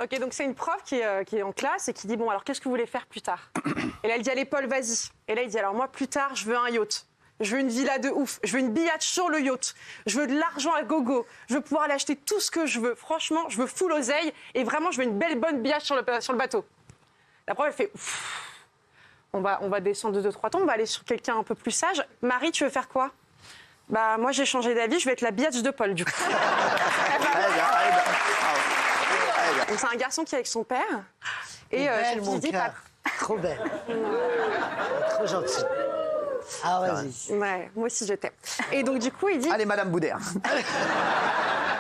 Ok, donc c'est une prof qui est en classe et qui dit, bon, alors qu'est-ce que vous voulez faire plus tard? Et là, elle dit, allez, Paul, vas-y. Et là, il dit, alors moi, plus tard, je veux un yacht. Je veux une villa de ouf. Je veux une billette sur le yacht. Je veux de l'argent à gogo. Je veux pouvoir aller acheter tout ce que je veux. Franchement, je veux full oseille. Et vraiment, je veux une belle, bonne billette sur le bateau. La prof, elle fait, ouf. On va descendre de 2-3 tons. On va aller sur quelqu'un un peu plus sage. Marie, tu veux faire quoi? Bah, moi, j'ai changé d'avis. Je vais être la billette de Paul, du coup. Donc, c'est un garçon qui est avec son père. Et belle, je mon lui dis, cœur. Trop belle. Trop gentille. Ah, vas-y. ouais, moi aussi, je t'aime. Et donc, du coup, il dit... Allez, Madame Boudère.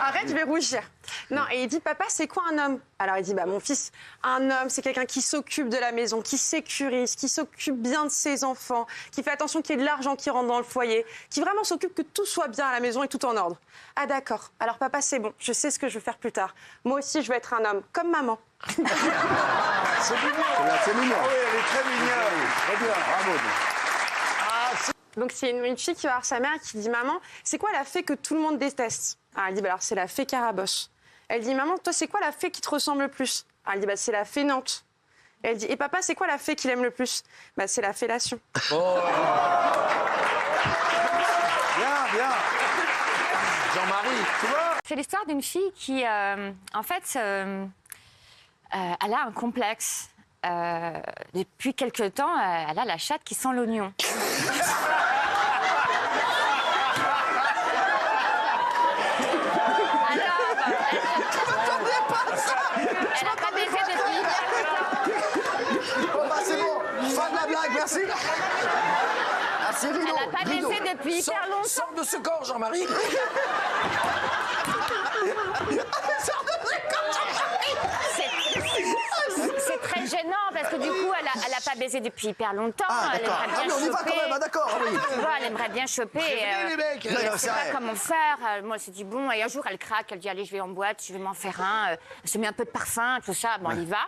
Arrête, je vais rougir. Non, et il dit, papa, c'est quoi un homme? Alors, il dit, bah, mon fils, un homme, c'est quelqu'un qui s'occupe de la maison, qui sécurise, qui s'occupe bien de ses enfants, qui fait attention qu'il y ait de l'argent qui rentre dans le foyer, qui vraiment s'occupe que tout soit bien à la maison et tout en ordre. Ah, d'accord. Alors, papa, c'est bon. Je sais ce que je veux faire plus tard. Moi aussi, je veux être un homme, comme maman. C'est mignon. C'est mignon. Oui, elle est très mignonne. Très bien, bravo. Donc, c'est une fille qui va voir sa mère qui dit, maman, c'est quoi la fée que tout le monde déteste? Alors, elle dit, bah, alors, c'est la fée Carabosse. Elle dit, maman, toi, c'est quoi la fée qui te ressemble le plus? Alors, elle dit, bah, c'est la fée Nantes. Et elle dit, et papa, c'est quoi la fée qu'il aime le plus? Bah, c'est la fellation. Oh. Bien. Jean-Marie, tu vois? C'est l'histoire d'une fille qui, en fait, elle a un complexe. Depuis quelque temps, elle a la chatte qui sent l'oignon. Elle n'a pas baisé depuis. Bon, bah, c'est bon. Fin de la blague, merci. Ah, c'est rideau. Elle n'a pas baisé depuis hyper longtemps. Sors de ce corps, Jean-Marie. C'est très gênant parce que du coup, elle a pas baisé depuis hyper longtemps. Ah, Elle d'accord. aimerait bien Ah, mais on y va choper. quand même, ah, d'accord. Ah, oui. Tu vois, elle aimerait bien choper. Les mecs. Elle ne sait c'est pas vrai. comment faire. Moi, elle s'est dit, bon, et un jour, elle craque. Elle dit, allez, je vais en boîte, je vais m'en faire un. Elle se met un peu de parfum, tout ça. Bon, elle y va.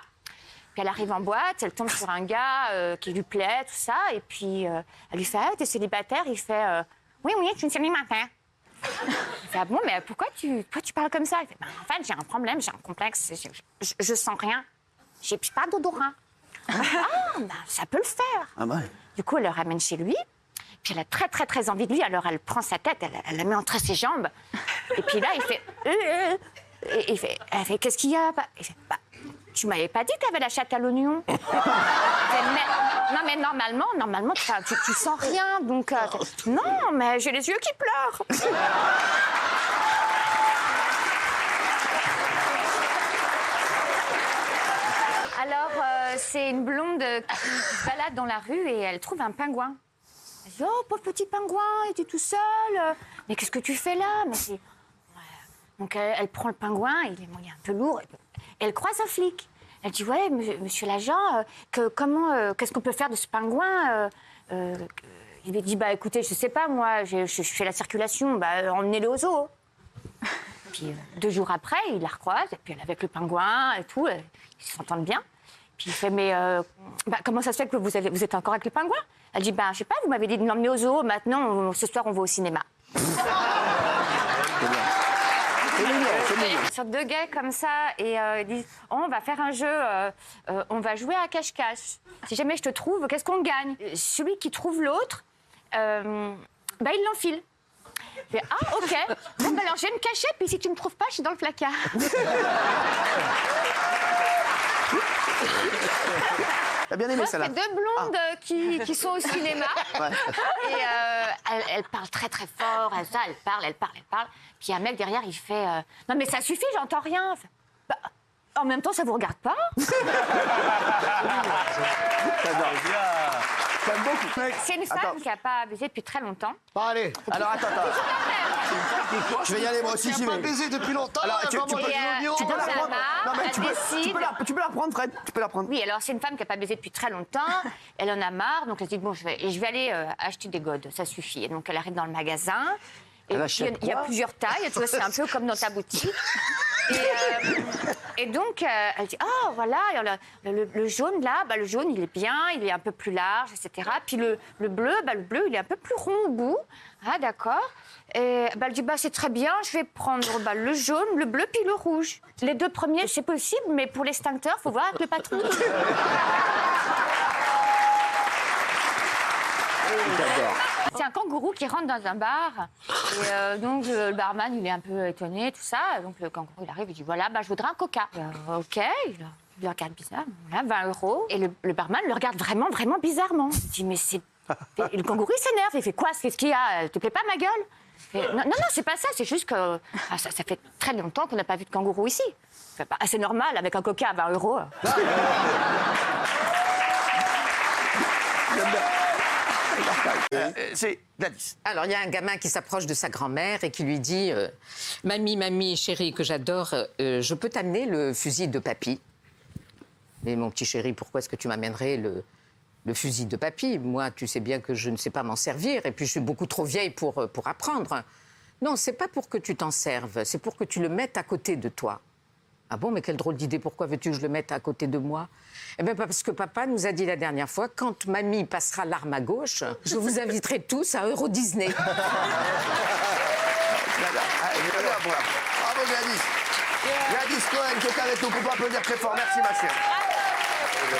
Puis elle arrive en boîte, elle tombe sur un gars qui lui plaît, tout ça. Et puis, elle lui fait, ah, t'es célibataire? Il fait, oui, je suis célibataire. Il fait, ah bon, mais pourquoi tu parles comme ça? Il fait, en fait, j'ai un problème, j'ai un complexe. Je sens rien. J'ai pas d'odorat. Ah, bah, ça peut le faire. Ah, bah. Du coup, elle le ramène chez lui. Puis elle a très, très, très envie de lui. Alors, elle prend sa tête, elle la met entre ses jambes. Et puis là, il fait... Et elle fait, qu'est-ce qu'il y a? Il fait, bah, tu m'avais pas dit que tu avais la chatte à l'oignon. Non, mais normalement, tu sens rien. Donc, non, mais j'ai les yeux qui pleurent. Alors, c'est une blonde qui se balade dans la rue et elle trouve un pingouin. Elle dit, oh, pauvre petit pingouin, il était tout seul. Mais qu'est-ce que tu fais là? Mais c'est... Donc, elle prend le pingouin, il est un peu lourd. Et elle croise un flic. Elle dit, ouais, monsieur l'agent, qu'est-ce qu'on peut faire de ce pingouin? Il lui dit, bah écoutez, je sais pas, moi, je fais la circulation, bah emmenez-le au zoo. Puis 2 jours après, il la recroise, et puis elle est avec le pingouin et tout, ils s'entendent bien. Puis il fait, mais comment ça se fait que vous êtes encore avec le pingouin? Elle dit, bah je sais pas, vous m'avez dit de l'emmener au zoo, maintenant, ce soir, on va au cinéma. Sur 2 gars comme ça, et ils disent, oh, on va faire un jeu, on va jouer à cache-cache. Si jamais je te trouve, qu'est-ce qu'on gagne? Celui qui trouve l'autre, bah il l'enfile. Je fais, ah, ok. Bon, bah alors je vais me cacher, puis si tu me trouves pas, je suis dans le placard. T'as bien aimé Moi, celle-là? c'est 2 blondes qui sont au cinéma. Ouais. Et elle parle très très fort, elle parle. Puis un mec derrière, il fait non mais ça suffit, j'entends rien. Fait, bah, en même temps, ça vous regarde pas? T'aimes beaucoup. C'est une femme Attends. qui n'a pas baisé depuis très longtemps. Bon, allez. Alors, attends. Je vais y aller, moi aussi, j'y Tu n'as pas vais. baisé depuis longtemps. Alors, elle tu va peux- manger de l'oignon. Tu peux la Elle prendre. marre, Non, mais elle tu décide. peux la prendre, Fred. Tu peux la prendre. Oui, alors c'est une femme qui n'a pas baisé depuis très longtemps. Elle en a marre, donc elle se dit bon, je vais aller acheter des godes, ça suffit. Et donc elle arrive dans le magasin. Et Elle puis, achète il y a quoi? plusieurs tailles, tu vois, c'est un peu comme dans ta boutique. Et donc, elle dit, oh, voilà, le jaune, là, le jaune, il est bien, il est un peu plus large, etc. Puis le bleu, il est un peu plus rond au bout. Ah, d'accord. Et elle dit, c'est très bien, je vais prendre le jaune, le bleu, puis le rouge. Les 2 premiers, c'est possible, mais pour l'extincteur, il faut voir avec le patron. C'est un kangourou qui rentre dans un bar. Et donc, le barman, il est un peu étonné, tout ça. Donc, le kangourou, il arrive, il dit, voilà, je voudrais un coca. OK, il le regarde bizarre. Voilà, 20 €. Et le barman le regarde vraiment, vraiment bizarrement. Il dit, mais c'est... Et le kangourou, il s'énerve. Il fait, quoi? Qu'est-ce qu'il y a? Te plaît pas, ma gueule? Non, c'est pas ça. C'est juste que ça fait très longtemps qu'on n'a pas vu de kangourou ici. C'est normal, avec un coca à 20 €. C'est Gladys. Alors, il y a un gamin qui s'approche de sa grand-mère et qui lui dit Mamie, chérie, que j'adore, je peux t'amener le fusil de papy? Mais mon petit chéri, pourquoi est-ce que tu m'amènerais le fusil de papy? Moi, tu sais bien que je ne sais pas m'en servir et puis je suis beaucoup trop vieille pour apprendre. Non, c'est pas pour que tu t'en serves, c'est pour que tu le mettes à côté de toi. Ah bon, mais quelle drôle d'idée, pourquoi veux-tu que je le mette à côté de moi? Eh bien, parce que papa nous a dit la dernière fois, quand mamie passera l'arme à gauche, je vous inviterai tous à Euro Disney. Bravo Gladys. Gladys Cohen qui est avec nous, qu'on peut applaudir très fort. Merci ma chère.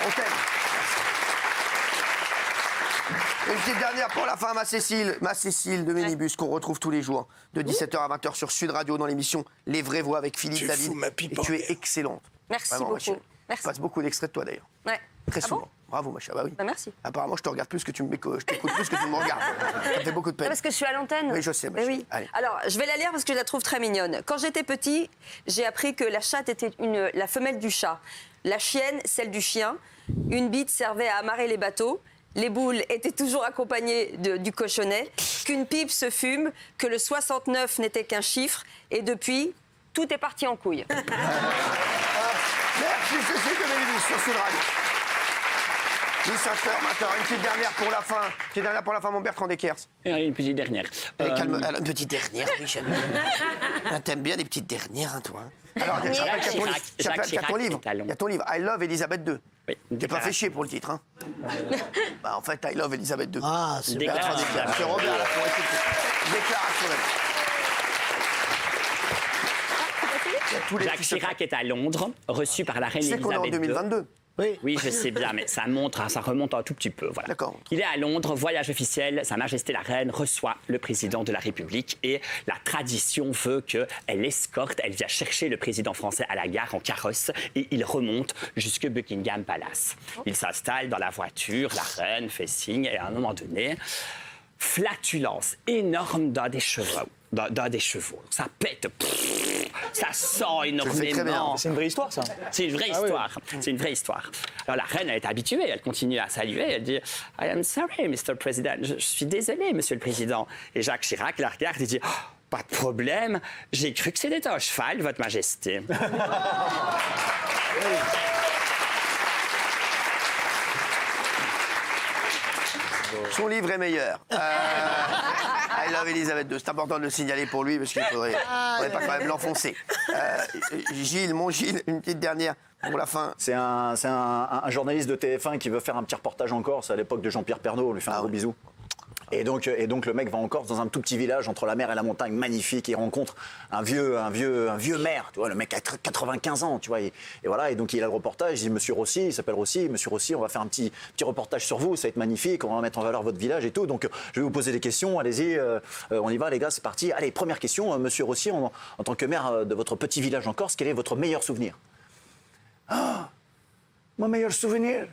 On t'aime. Une petite dernière pour la fin, ma Cécile de Minibus, qu'on retrouve tous les jours, de 17h à 20h sur Sud Radio dans l'émission Les Vraies Voix avec Philippe David. Et tu es excellente. Merci vraiment, beaucoup. Je passe beaucoup d'extraits de toi d'ailleurs. Ouais. Très souvent. Bon, bravo ma chère. Bah oui. Merci. Apparemment, je te regarde plus que tu je t'écoute plus que tu me regardes. Ça me fait beaucoup de peine. Parce que je suis à l'antenne. Oui, je sais. Ma Mais chère. oui. Allez. Alors, je vais la lire parce que je la trouve très mignonne. Quand j'étais petit, j'ai appris que la chatte était la femelle du chat, la chienne, celle du chien. Une bite servait à amarrer les bateaux. Les boules étaient toujours accompagnées du cochonnet. Qu'une pipe se fume, que le 69 n'était qu'un chiffre. Et depuis, tout est parti en couille. Merci Cécile de Minibus sur Sud Radio. 17h maintenant, une petite dernière pour la fin. Une petite dernière pour la fin, mon Bertrand Deckers. Une petite dernière. Calme, une petite dernière, oui, j'aime bien. T'aimes bien les petites dernières, hein, toi. Alors, il y a ton livre. Il y a ton livre, I Love Elisabeth II. Oui, T'es pas fait chier pour le titre, hein. En fait, I Love Elisabeth II. Ah, c'est bien. Bertrand Deckers. C'est Robert à la fois. Déclaration d'amour. Jacques Chirac est à Londres, reçu par la reine Tu sais qu'on est en Elisabeth II. 2022. Oui, je sais bien, mais ça remonte un tout petit peu. Voilà. D'accord. Il est à Londres, voyage officiel, Sa Majesté la Reine reçoit le président de la République et la tradition veut qu'elle escorte, elle vient chercher le président français à la gare en carrosse et il remonte jusque Buckingham Palace. Il s'installe dans la voiture, la reine fait signe et à un moment donné, flatulence énorme d'un des chevaux. Ça pète, ça sent énormément. C'est une vraie histoire, ça. C'est une vraie histoire. C'est une vraie histoire. Alors la reine, elle est habituée, elle continue à saluer, elle dit « I am sorry, Mr. President. Je suis désolée, Monsieur le Président. » Et Jacques Chirac la regarde et dit oh, « Pas de problème, j'ai cru que c'était un cheval, Votre Majesté. » Son livre est meilleur. I Love Elisabeth II. C'est important de le signaler pour lui parce qu'il faudrait pas quand même l'enfoncer. Gilles, une petite dernière pour la fin. C'est un journaliste de TF1 qui veut faire un petit reportage en Corse à l'époque de Jean-Pierre Pernaut. On lui fait un gros bisou. Et donc le mec va en Corse dans un tout petit village entre la mer et la montagne, magnifique. Il rencontre un vieux maire, tu vois, le mec a 95 ans, tu vois. Et voilà, et donc il a le reportage, il dit Monsieur Rossi, il s'appelle Rossi, Monsieur Rossi, on va faire un petit reportage sur vous, ça va être magnifique, on va mettre en valeur votre village et tout. Donc je vais vous poser des questions, allez-y, on y va les gars, c'est parti. Allez, première question, Monsieur Rossi, en tant que maire de votre petit village en Corse, quel est votre meilleur souvenir? Ah, mon meilleur souvenir,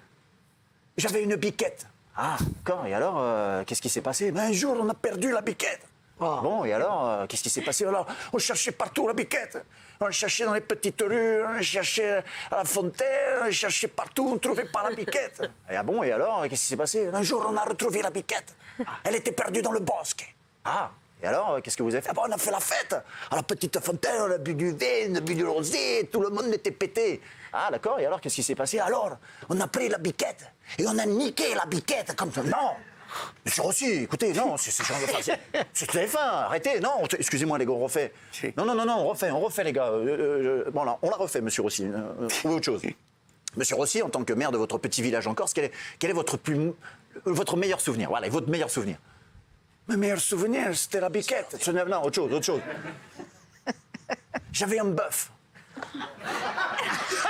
j'avais une biquette. Ah, d'accord. Et alors, qu'est-ce qui s'est passé? Un jour, on a perdu la biquette. Oh. Bon, et alors, qu'est-ce qui s'est passé? Alors, on cherchait partout la biquette. On cherchait dans les petites rues, on cherchait à la fontaine, on cherchait partout, on ne trouvait pas la biquette. Et ah bon, et alors, qu'est-ce qui s'est passé? Un jour, on a retrouvé la biquette. Elle était perdue dans le bosque. Ah, et alors, qu'est-ce que vous avez fait? On a fait la fête. À la petite fontaine, on a bu du vin, on a bu du rosé, tout le monde était pété. Ah, d'accord, et alors, qu'est-ce qui s'est passé? Alors, on a pris la biquette et on a niqué la biquette comme ça. Non! Monsieur Rossi, écoutez, non, c'est TF1, arrêtez, non, excusez-moi les gars, on refait. Non, on refait les gars. Bon là, on la refait, monsieur Rossi, trouvez autre chose. Monsieur Rossi, en tant que maire de votre petit village en Corse, quel est votre meilleur souvenir? Voilà, votre meilleur souvenir. Mon meilleur souvenir, c'était la biquette. Non, autre chose. J'avais un bœuf.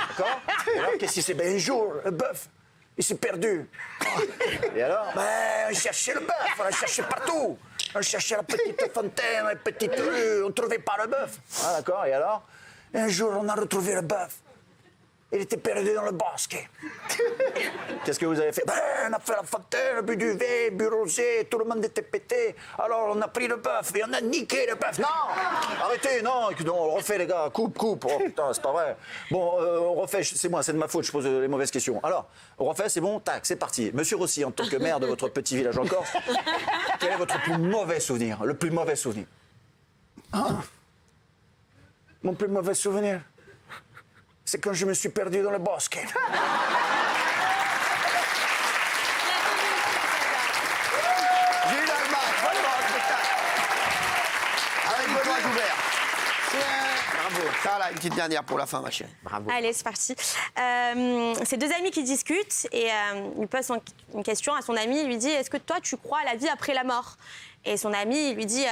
D'accord? Et alors, qu'est-ce qui s'est passé? Un jour, le bœuf, il s'est perdu. Et alors? Ben, on cherchait le bœuf, on l'a cherché partout. On cherchait la petite fontaine, la petite rue, on ne trouvait pas le bœuf. Ah, d'accord, et alors? Et un jour, on a retrouvé le bœuf. Il était perdu dans le bosque. Qu'est-ce que vous avez fait? Ben, on a fait la fontaine, bu du vin, bu rosé, tout le monde était pété. Alors on a pris le bœuf et on a niqué le bœuf. Non! Arrêtez, non, on refait les gars, coupe. Oh putain, c'est pas vrai. Bon, on refait, c'est moi, c'est de ma faute, je pose les mauvaises questions. Alors, on refait, c'est bon? Tac, c'est parti. Monsieur Rossi, en tant que maire de votre petit village en Corse, quel est votre plus mauvais souvenir? Le plus mauvais souvenir? Hein? Mon plus mauvais souvenir? C'est quand je me suis perdu dans le bosque. Gilles Alma, vraiment un spectacle. Avec Benoît Joubert. Bravo. Carla, une petite dernière pour la fin, ma chérie. Bravo. Allez, c'est parti. C'est deux amis qui discutent et il pose une question à son ami. Il lui dit, est-ce que toi, tu crois à la vie après la mort? Et son ami, il lui dit,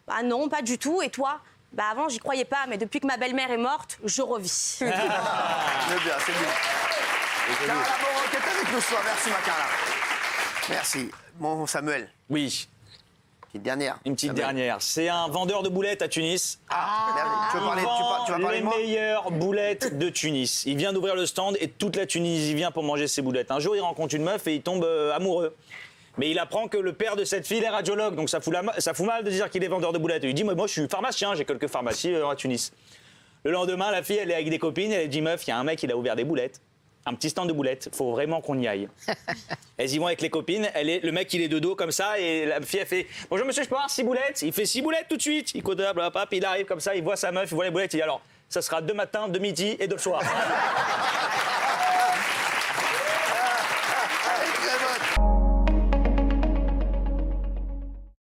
bah non, pas du tout. Et toi? Bah avant, j'y croyais pas, mais depuis que ma belle-mère est morte, je revis. C'est bien, c'est bien. Carla Moreau qui est avec nous ce soir. Merci, ma Carla. Merci. Bon, Samuel, Oui, petite dernière. une petite Samuel. dernière. C'est un vendeur de boulettes à Tunis. Merde, tu veux parler, Il vend tu vas parler les de moi? meilleures boulettes de Tunis. Il vient d'ouvrir le stand et toute la Tunisie vient pour manger ses boulettes. Un jour, il rencontre une meuf et il tombe amoureux. Mais il apprend que le père de cette fille est radiologue, donc ça fout mal de dire qu'il est vendeur de boulettes. Et il dit, moi je suis pharmacien, j'ai quelques pharmacies à Tunis. Le lendemain, la fille, elle est avec des copines, elle dit, meuf, il y a un mec, il a ouvert des boulettes. Un petit stand de boulettes, faut vraiment qu'on y aille. Elles y vont avec les copines, le mec il est de dos comme ça, et la fille elle fait « Bonjour monsieur, je peux avoir 6 boulettes ?» Il fait 6 boulettes tout de suite. Il compte, il arrive comme ça, il voit sa meuf, il voit les boulettes, il dit « Alors, ça sera de matin, de midi et de le soir. »